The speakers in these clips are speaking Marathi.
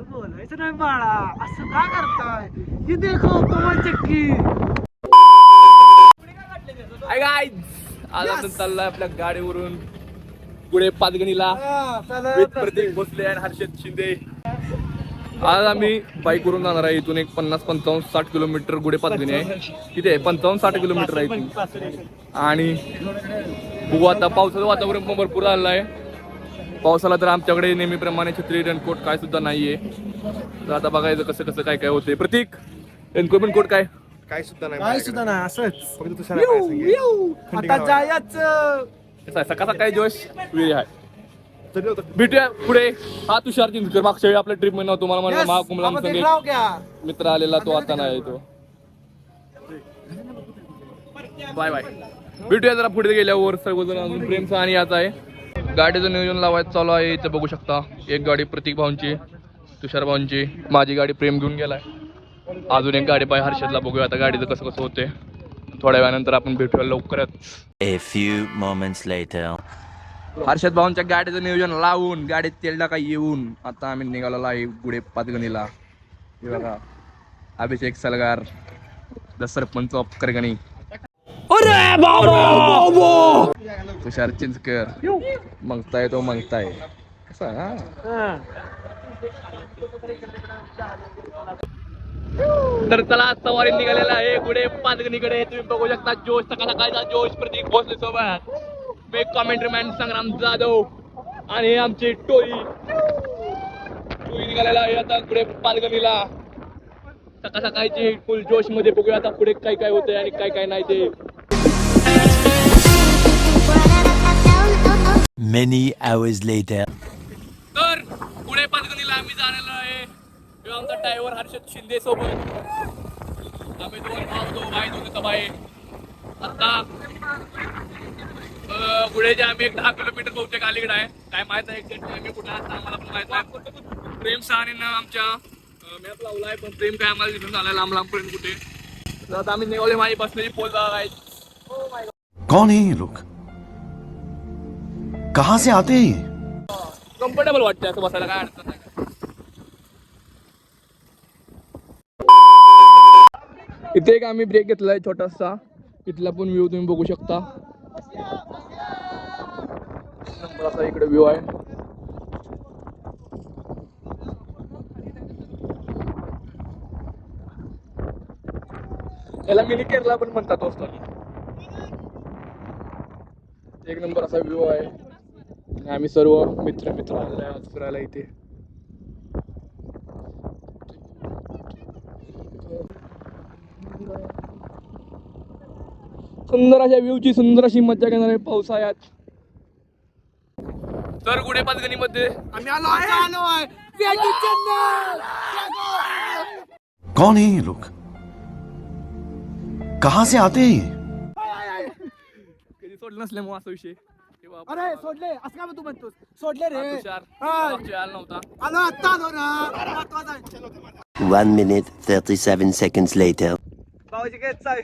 बोलायचं नाही बाळा, असं का करताय? हे देखो कमल चक्की. हाय गाईज, आज आपण चाललोय आपल्या गाडीवरून पुढे पाचगणीला विथ प्रतीक भोसले आणि हर्षद शिंदे. आज आम्ही बाईक वरून जाणार आहे. इथून एक 50-55-60 किलोमीटर गुढे पाचगणी आहे. किती आहे? 55-60 किलोमीटर आहे इथून. आणि बघू आता पावसाचं वातावरण पण भरपूर झालं आहे. पावसाला तर आमच्याकडे नेहमीप्रमाणे छत्री रेनकोट काय सुद्धा नाहीये. तर आता बघायचं कसं कसं काय काय होते. प्रतीक, रेनकोट काय काय सुद्धा नाही, असंच फक्त तुझ्या आता जायचं. सकाळ सकाळी जोश वेळी आहे. भेटूया पुढे. हा तुषार चिंचकर मागच्या वेळी आपल्या ट्रिप मध्ये तुम्हाला म्हणलं महाकुंभला संगीत मित्र आलेला, तो आता नाही. तो बाय बाय. भेटूया जरा पुढे गेल्यावर. सर्वजण अजून प्रेमचा आणि याचा आहे. गाडीचं नियोजन लावायचं चालू आहे. इथं बघू शकता एक गाडी प्रतीक भाऊंची, तुषार भाऊंची, माझी गाडी प्रेम घेऊन गेलाय. अजून एक गाडी पाय हर्षदला. बघूया आता गाडीचं कसं कसं होते. थोड्या वेळानंतर आपण भेटूया लवकरच. A few moments later. Harshad भाऊंच्या गाडीचं नियोजन लावून गाडीत तेल टाका येऊन आता आम्ही निघालेलो आहे पुढे पाचगणीला. हे बघा, अभिषेक सलगार, द सरपंच ऑफ करगणी, तुषार चिंचकर. मंगताय तो मंगताय कसा. तर चला सवारी निघालेला आहे पुढे पाचगणीकडे. तुम्ही बघू शकता जोश, सकाळ सकाळचा जोश प्रतीक भोसले सोबत, मी कॉमेंट्री मॅन संग्राम जाधव आणि आमची टोळी निघालेला आहे आता पुढे पाचगणीला. सकाळ सकाळची फुल जोश मध्ये. बघूया आता पुढे काय काय होतंय आणि काय काय नाही ते. Many hours later. तर पुढे पाचगणीला आम्ही जाणार आहे. आमचा ड्रायव्हर हर्षद शिंदे सोबत. आम्ही दोन भाई आता पुढे जे आम्ही एक 10 किलोमीटर बहुतेक अलीकडे आहे. काय माहित आहे एक्झॅक्टली आम्ही कुठे आहात आम्हाला पण माहित नाही. प्रेम सहानीनं आमच्या मॅप लावला आहे, पण प्रेम काय आम्हाला दिसून झालाय लांब लांबपर्यंत कुठे. तर आता आम्ही निघाले माझी बसण्याची पोल आहे. कौन है ये लोग, कहां से आते हैं? कम्फर्टेबल वाटते असं बसायला, काय अडचण नाही. इथे एक आम्ही ब्रेक घेतलाय छोटासा. इथला पण व्ह्यू तुम्ही बघू शकता. असा इकडे व्ह्यू आहे. याला मिनी केरला पण म्हणतात दोस्त. एक नंबर असा व्ह्यू आहे. आम्ही सर्व मित्र आलेले आज फिरायला इथे. सुंदर अशा व्ह्यूची सुंदर अशी मज्जा घेणार आहे पावसाळ्यात. तर गुढे पाचगणीमध्ये आम्ही आलो आहे. कौन है ये लोग, कहां से आते हैं? कधी सोडलं नसल्यामुळे असा विषय. अरे सोडले असं काय तू म्हणतोस? सोडले रे. तुषार आला नव्हता. आलो आता आलो ना. 1 minute 37 seconds later. भाऊजी काय चावी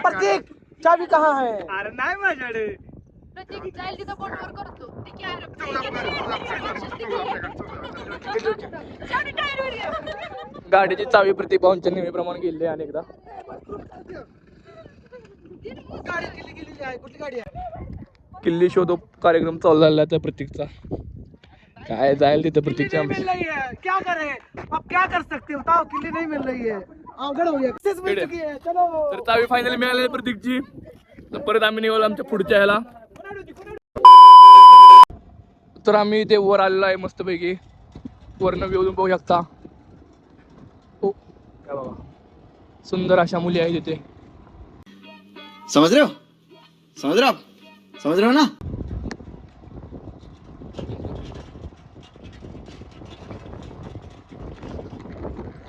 प्रतीक, चावी कहाँ है? अरे नाही माझ्याकडे. प्रतीक जाईल तिथं बोटवर करतो. गाडीची चावी प्रतीक भाऊंच्या नेहमीप्रमाणे गेली अनेकदा. कुठली गाडी आहे? किल्ली शोधो कार्यक्रम चालू झाला त्या प्रतीकचा. काय जाईल तिथं प्रतीकच्या. क्या करे, अब क्या कर सकते हो, बताओ. किल्ली नहीं मिल रही है, अवघड हो गया. मिल चुकी है. चलो. तर चावी फायनली मिळाली प्रतीकची. तर परत आम्ही निघालो आमच्या पुढच्या ह्याला. तर आम्ही इथे वर आलेलो आहे मस्तपैकी. वरनं व्ह्यू बघू शकता. हो काय बाबा, सुंदर अशा मुली आहेत तिथे. समझ रहे हो ना.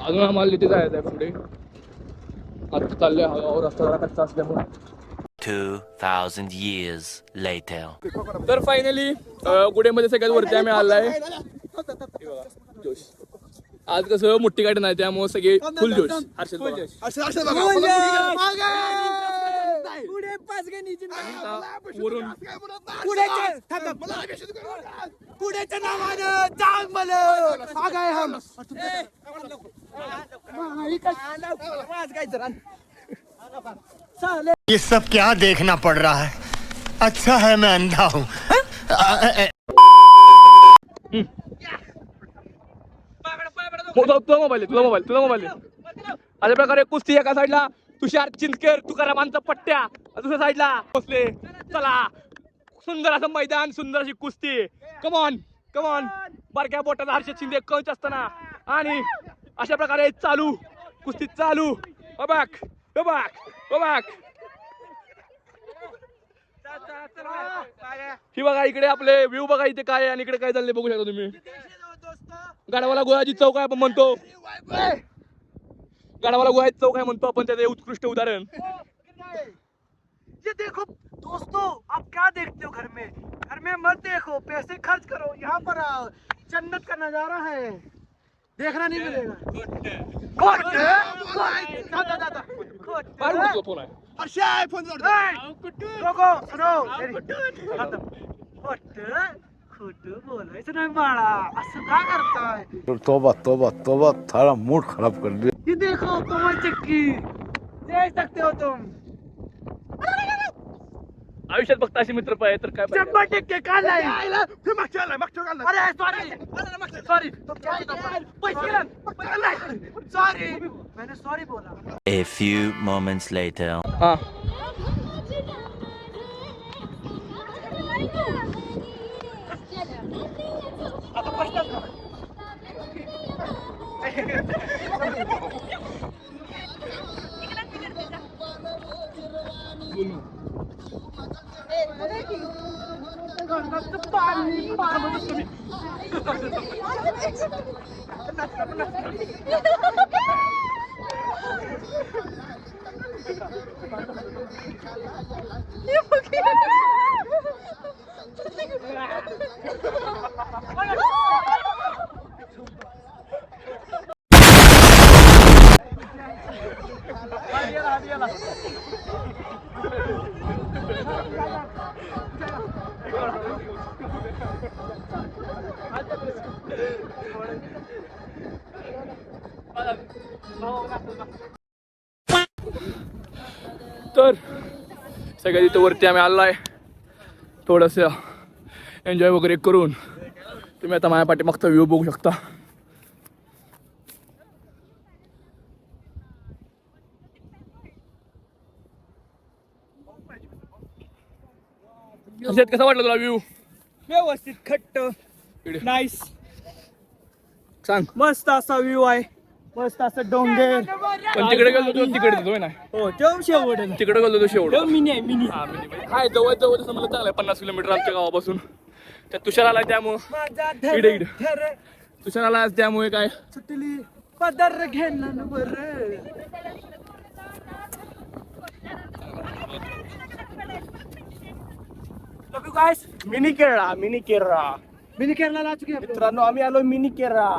अजून आम्हाला तिथे जायचं आहे पुढे. आता चालले हवा रस्ता जरा कच्चा असल्यामुळे. 2000 years later. तर फायनली गुढेमध्ये सगळ्यात वरती आम्ही आलाय. आज कसं मोठी गाडी नाही त्यामुळे सगळे फुल जोश. हर्षद बघा. पुढे पाचगणीची आता वरून पुढेच्या नावानं जाग मला आगाय हम ये सब क्या देखना पड़ रहा है? अच्छा है मैं अंधा हूँ. तुझा मोबाईल अशा प्रकारे कुस्ती एका साईडला तुषार चिंचकर तुकारामांचा पट्ट्या दुसऱ्या साईडला बसले. चला सुंदर असं मैदान, सुंदर अशी कुस्ती. कमॉन बारक्या बोटाचा हर्षद शिंदे कच असताना आणि अशा प्रकारे चालू कुस्ती चालू. ही बघा इकडे आपले व्ह्यू बघा इथे काय आहे आणि इकडे काय चाललंय बघू शकता तुम्ही. गाढवाला गोळ्याची चौक आहे आपण म्हणतो. गाढवाला गोळ्याची चौक आहे म्हणतो आपण, त्याचे उत्कृष्ट उदाहरण. ये देखो दोस्तों, आप क्या देखते हो घर में मत देखो, पैसे खर्च करो, यहाँ पर आओ, जन्नत का नजारा है, देखना नहीं मिलेगा. फोन आहे. लोगो सुनो, खोटं बोलायचं नाही बाळा, असं का करताय. तोबा तोबा तोबा थारा मूड खराब कर दिया. ये देखो कमल चक्की, देख सकते हो तुम. आयुष्यात फक्त असे मित्र पाहिजे तर काय पाहिजे? 100% काल नाही. अरे सॉरी सॉरी, मैंने सॉरी बोला. A few moments later. हा तर सगळ्या तिथं वरती आम्ही आलोय. थोडस एन्जॉय वगैरे करून तुम्ही आता माझ्या पाठीमागचा व्ह्यू बघू शकता. कसा वाटला तुला व्ह्यू? व्यवस्थित खट्ट नाईस, सांग. मस्त असा व्ह्यू आहे, मस्त असं डोंगर. पण तिकडे गेलो तो तिकडे देतोय ना, हो तेव्हा शेवट तिकडे गेलो तो शेवट. मिनी हाय जवळ तसं मला चांगलं 50 किलोमीटर आमच्या गावापासून. त्यात तुषार आला त्यामुळं माझा इकडे तुषार आला त्यामुळे काय सुटली पदर घेणं बर. मिनी केरळला ला चुकी आहे. मित्रांनो, आम्ही आलो मिनी केरळा.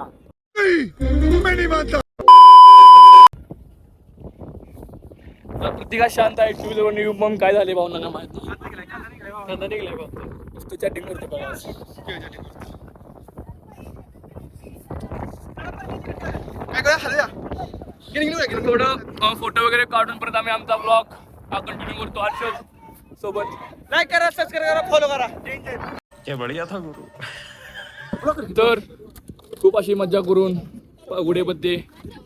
प्रत्येका शांत आहे. टू व्हीलर मग काय झाले भावना माहिती. कांदा निघलाय बा नुसतं चॅटिंग करते बघा. थोडं फोटो वगैरे काढून परत आम्ही आमचा ब्लॉग कंटिन्यू करतो. हर्षद सोबत लाईक करा, सबस्क्राईब करा, फॉलो करा. तर खूप अशी मज्जा करून गुढेमध्ये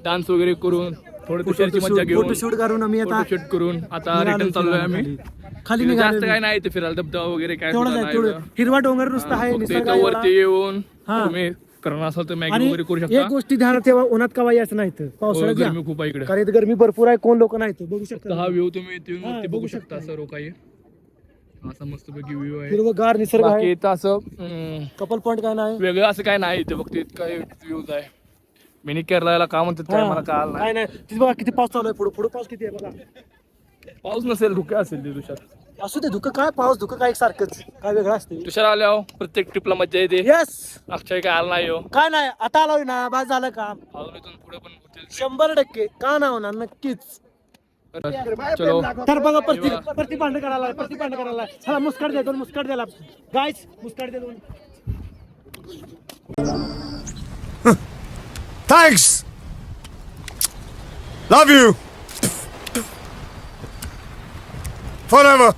डान्स वगैरे करून थोडं तुषारची मज्जा घेऊन फोटोशूट करून आम्ही आता फोटोशूट करून आता रिटर्न चाललोय आम्ही. खाली जास्त निघालो. काय नाही ते फिरायला धबधबा वगैरे काय तेवढंच सुद्धा आहे, नाही तेवढं. इथं. हिरवा डोंगर नुसता आहे, फक्त निसर्ग इथं आहे वरती येऊन हा. तुम्ही करणार असाल तर मॅगी आणि वगैरे करू एक शकता. गोष्टी ध्यानात ठेवा, उन्हात कवा यायचं नाही इथं. पावसाळ्यात या. गरमी खूप आहे इकडे. कारण इथं गरमी भरपूर आहे, कोण लोक नाही इथं. बघू तर शकता हा व्ह्यू तुम्ही इथून हा, वरती बघू बघू शकता. शकता. सर्व काही असा मस्तपैकी व्ह्यू आहे. हिरवगार निसर्ग बाकी आहे. इथं असं कपल पॉइंट काय नाही. वेगळं असं काय नाही इथं, फक्त इतका व्ह्यूज आहे. मिनी केरळाला का म्हणतात काय मला कळालं नाही. काय नाही. तिथे बघा किती पाऊस चालू आहे. पुढे पाऊस किती आहे बघा. पाऊस नसेल धुके असेल ते तुषार. असू दे धुकं काय पाऊस धुकं काय एकसारखंच काय वेगळं असते. तुषार आल्यावर प्रत्येक ट्रिपला मजा येते. येस अक्षय काय आला नाही हो. काय नाही आता आलोय ना बस झालं काम. अजून इथून पुढे पण होतील. 100% का ना होणार नक्कीच. चलो तर बघा परती भांड करायला चला मुस्काट द्या दोन मुस्काट द्याला गायस मुस्काट द्या दोन. Thanks. Love you. Forever.